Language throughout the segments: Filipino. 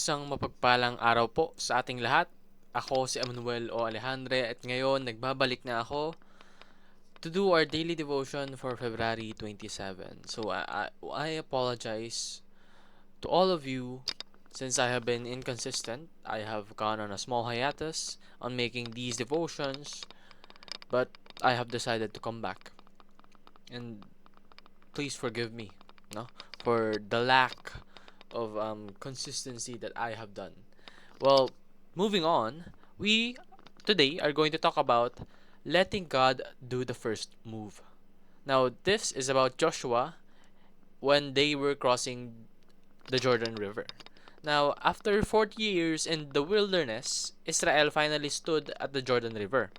Isang mapagpalang araw po sa ating lahat. Ako si Emmanuel O. Alejandre at ngayon nagbabalik na ako to do our daily devotion for February 27. So I apologize to all of you since I have been inconsistent. I have gone on a small hiatus on making these devotions, but I have decided to come back. And please forgive me, no, for the lack of consistency that I have done. Well, moving on, we today are going to talk about letting God do the first move. Now, this is about Joshua when they were crossing the Jordan River. Now, after 40 years in the wilderness, Israel finally stood at the Jordan River.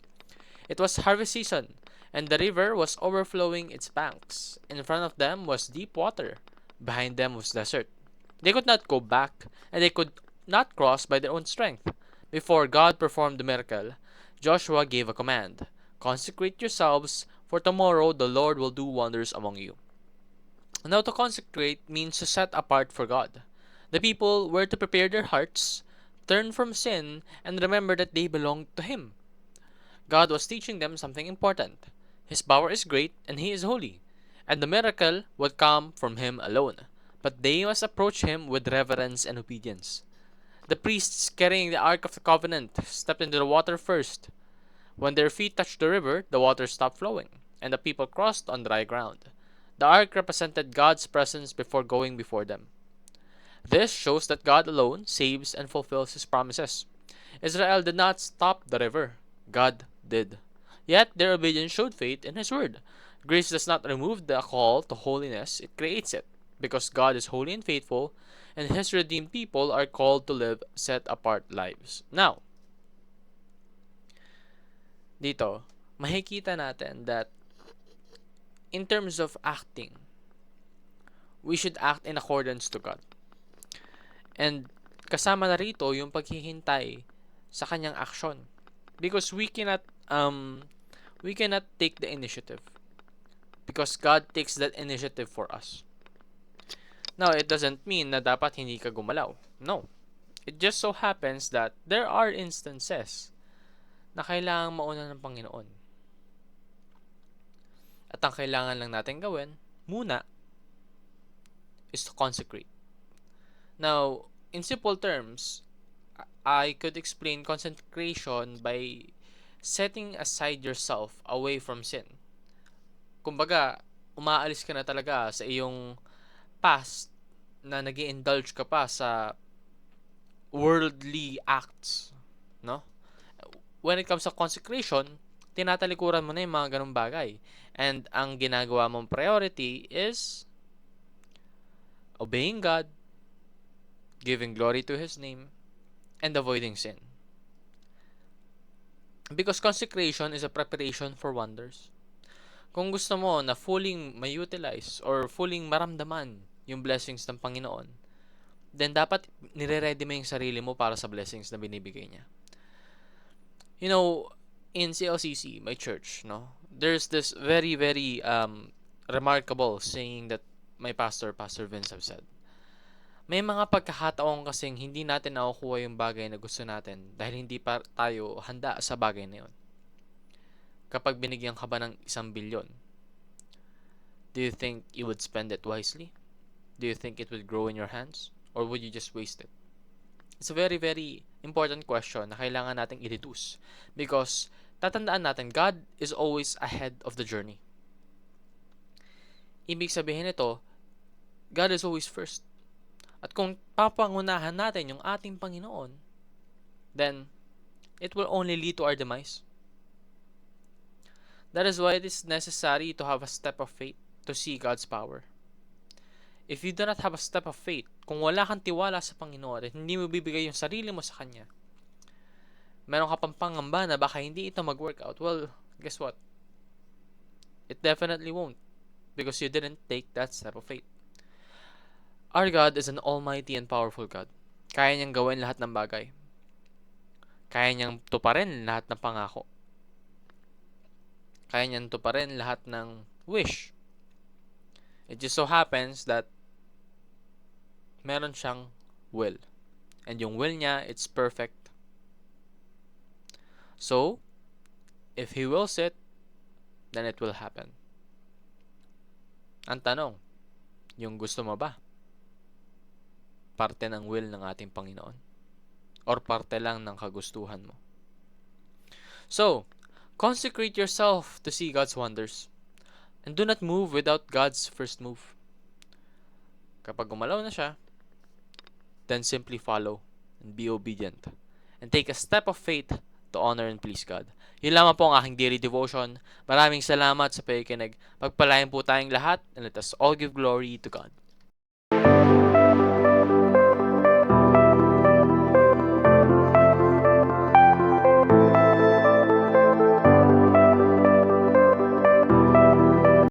It was harvest season, and the river was overflowing its banks. In front of them was deep water. Behind them was desert. They could not go back, and they could not cross by their own strength. Before God performed the miracle, Joshua gave a command: consecrate yourselves, for tomorrow the Lord will do wonders among you. Now, to consecrate means to set apart for God. The people were to prepare their hearts, turn from sin, and remember that they belonged to Him. God was teaching them something important. His power is great and He is holy, and the miracle would come from Him alone. But they must approach Him with reverence and obedience. The priests carrying the Ark of the Covenant stepped into the water first. When their feet touched the river, the water stopped flowing, and the people crossed on dry ground. The Ark represented God's presence before going before them. This shows that God alone saves and fulfills His promises. Israel did not stop the river, God did. Yet their obedience showed faith in His word. Grace does not remove the call to holiness, it creates it. Because God is holy and faithful, and His redeemed people are called to live set apart lives. Now, dito, makikita natin that in terms of acting, we should act in accordance to God. And kasama na rito yung paghihintay sa kanyang action. Because we cannot take the initiative. Because God takes that initiative for us. Now, it doesn't mean na dapat hindi ka gumalaw. No. It just so happens that there are instances na kailangang mauna ng Panginoon. At ang kailangan lang natin gawin, muna, is to consecrate. Now, in simple terms, I could explain consecration by setting aside yourself away from sin. Kumbaga, umaalis ka na talaga sa iyong past na nag-indulge ka pa sa worldly acts, no? When it comes to consecration, tinatalikuran mo na yung mga ganung bagay. And ang ginagawa mong priority is obeying God, giving glory to His name, and avoiding sin. Because consecration is a preparation for wonders. Kung gusto mo na fully ma-utilize or fully maramdaman yung blessings ng Panginoon, then dapat nire-ready mo yung sarili mo para sa blessings na binibigay niya. You know, in CLCC, my church, no, there's this very, very remarkable saying that my pastor, Pastor Vince, have said. May mga pagkakataon kasing hindi natin nakukuha yung bagay na gusto natin dahil hindi pa tayo handa sa bagay na yun. Kapag binigyan ka ba ng 1 bilyon, do you think you would spend it wisely? Do you think it would grow in your hands? Or would you just waste it? It's a very, very important question na kailangan nating i-reduce. Because tatandaan natin, God is always ahead of the journey. Ibig sabihin nito, God is always first. At kung papangunahan natin yung ating Panginoon, then it will only lead to our demise. That is why it is necessary to have a step of faith to see God's power. If you do not have a step of faith, kung wala kang tiwala sa Panginoon at hindi mo bibigay yung sarili mo sa Kanya, meron ka pang pangamba na baka hindi ito mag-workout, well, guess what? It definitely won't because you didn't take that step of faith. Our God is an almighty and powerful God. Kaya niyang gawin lahat ng bagay. Kaya niyang tuparin lahat ng pangako. Kaya niyang tuparin lahat ng wish. It just so happens that meron siyang will. And yung will niya, it's perfect. So, if He wills it, then it will happen. Ang tanong, yung gusto mo ba? Parte ng will ng ating Panginoon? Or parte lang ng kagustuhan mo? So, consecrate yourself to see God's wonders. And do not move without God's first move. Kapag gumalaw na siya, then simply follow and be obedient. And take a step of faith to honor and please God. Yun lamang po ang aking daily devotion. Maraming salamat sa pakikinig. Pagpalain po tayong lahat and let us all give glory to God.